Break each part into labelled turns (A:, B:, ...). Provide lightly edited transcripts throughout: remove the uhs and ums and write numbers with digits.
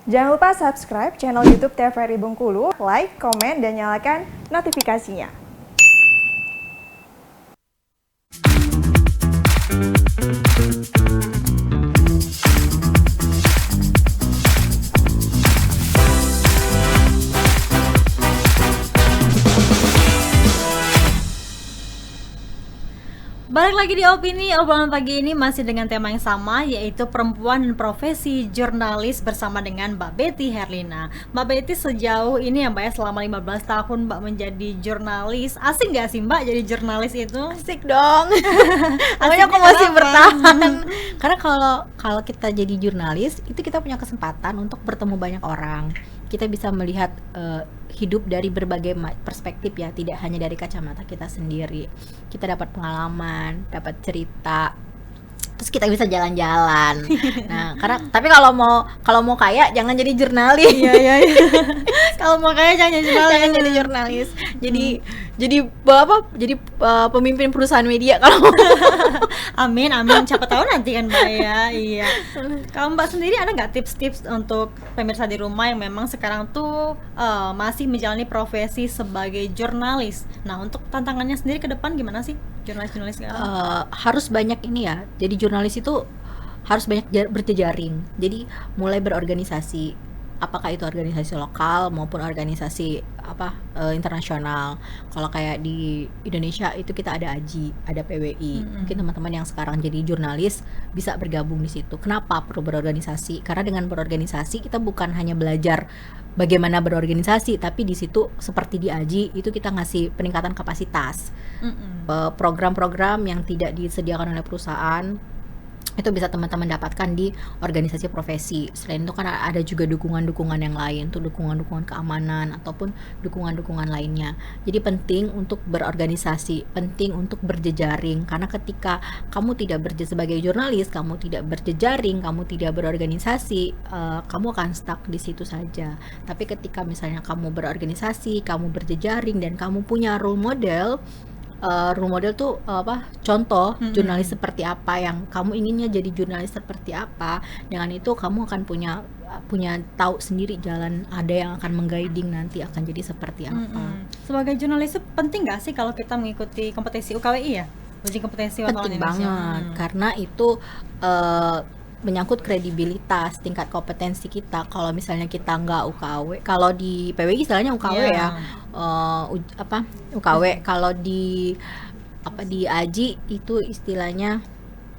A: Jangan lupa subscribe channel YouTube TVRI Bengkulu, like, komen, dan nyalakan notifikasinya.
B: Balik lagi di Opini, obrolan pagi ini masih dengan tema yang sama, yaitu perempuan dan profesi jurnalis bersama dengan Mbak Betty Herlina. Mbak Betty sejauh ini ya Mbak ya, selama 15 tahun Mbak menjadi jurnalis, asik gak sih Mbak jadi jurnalis itu?
C: Asik dong. Makanya aku masih bertahan. Karena kalau kita jadi jurnalis, itu kita punya kesempatan untuk bertemu banyak orang. Kita bisa melihat hidup dari berbagai perspektif ya, tidak hanya dari kacamata kita sendiri. Kita dapat pengalaman, dapat cerita, terus kita bisa jalan-jalan. Nah, tapi kalau mau kaya jangan jadi jurnalis.
B: Iya. Kalau mau kaya jangan jadi jurnalis.
C: Jadi pemimpin perusahaan media kalau
B: Amin, siapa tahu nanti kan Mbak ya. Iya. Kalau Mbak sendiri ada nggak tips-tips untuk pemirsa di rumah yang memang sekarang tuh masih menjalani profesi sebagai jurnalis? Nah, untuk tantangannya sendiri ke depan gimana sih jurnalis sekarang?
C: Harus banyak ini ya. Jadi jurnalis itu harus banyak berjejaring. Jadi mulai berorganisasi. Apakah itu organisasi lokal maupun organisasi internasional. Kalau kayak di Indonesia itu kita ada AJI, ada PWI. Mungkin teman-teman yang sekarang jadi jurnalis bisa bergabung di situ. Kenapa perlu berorganisasi? Karena dengan berorganisasi kita bukan hanya belajar bagaimana berorganisasi, tapi di situ seperti di AJI itu kita ngasih peningkatan kapasitas. Program-program yang tidak disediakan oleh perusahaan itu bisa teman-teman dapatkan di organisasi profesi. Selain itu kan ada juga dukungan-dukungan yang lain, tuh dukungan-dukungan keamanan ataupun dukungan-dukungan lainnya. Jadi penting untuk berorganisasi, penting untuk berjejaring, karena ketika kamu tidak sebagai jurnalis, kamu tidak berjejaring, kamu tidak berorganisasi, kamu akan stuck di situ saja. Tapi ketika misalnya kamu berorganisasi, kamu berjejaring dan kamu punya role model tuh contoh jurnalis seperti apa yang kamu inginnya jadi jurnalis seperti apa. Dengan itu kamu akan punya tahu sendiri jalan ada yang akan mengguiding nanti akan jadi seperti apa.
B: Sebagai jurnalis itu penting nggak sih kalau kita mengikuti kompetisi UKWI ya? Uji kompetensi wartawan
C: Penting
B: Indonesia.
C: banget karena itu menyangkut kredibilitas, tingkat kompetensi kita. Kalau misalnya kita nggak UKW, kalau di PWI istilahnya UKW ya, UKW. Kalau di AJI itu istilahnya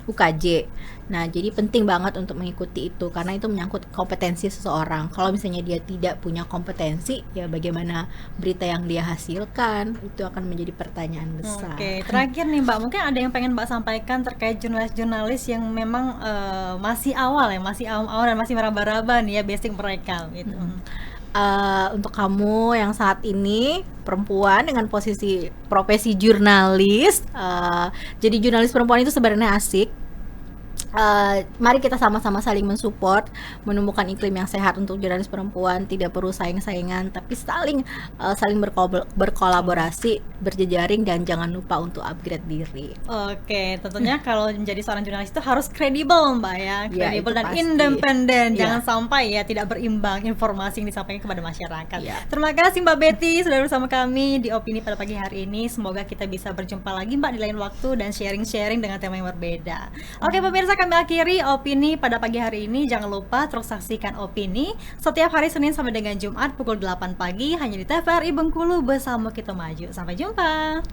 C: UKJ. Nah, jadi penting banget untuk mengikuti itu karena itu menyangkut kompetensi seseorang. Kalau misalnya dia tidak punya kompetensi, ya bagaimana berita yang dia hasilkan itu akan menjadi pertanyaan besar.
B: Oke, terakhir nih Mbak, mungkin ada yang pengen Mbak sampaikan terkait jurnalis-jurnalis yang memang masih awal dan masih meraba-raba nih ya basic mereka gitu.
C: Untuk kamu yang saat ini perempuan dengan profesi jurnalis, jadi jurnalis perempuan itu sebenarnya asik. Mari kita sama-sama saling mensupport, menumbuhkan iklim yang sehat untuk jurnalis perempuan. Tidak perlu saing-saingan, tapi saling berkolaborasi, berjejaring, dan jangan lupa untuk upgrade diri.
B: Oke, tentunya kalau menjadi seorang jurnalis itu harus kredibel Mbak ya, kredibel dan
C: pasti.
B: Independen. Jangan sampai ya tidak berimbang informasi yang disampaikan kepada masyarakat. Terima kasih Mbak Betty sudah bersama kami di Opini pada pagi hari ini. Semoga kita bisa berjumpa lagi Mbak di lain waktu dan sharing-sharing dengan tema yang berbeda. Oke pemirsa, kami akhiri Opini pada pagi hari ini. Jangan lupa terus saksikan Opini setiap hari Senin sampai dengan Jumat pukul 8 pagi hanya di TVRI Bengkulu bersama kita maju. Sampai jumpa.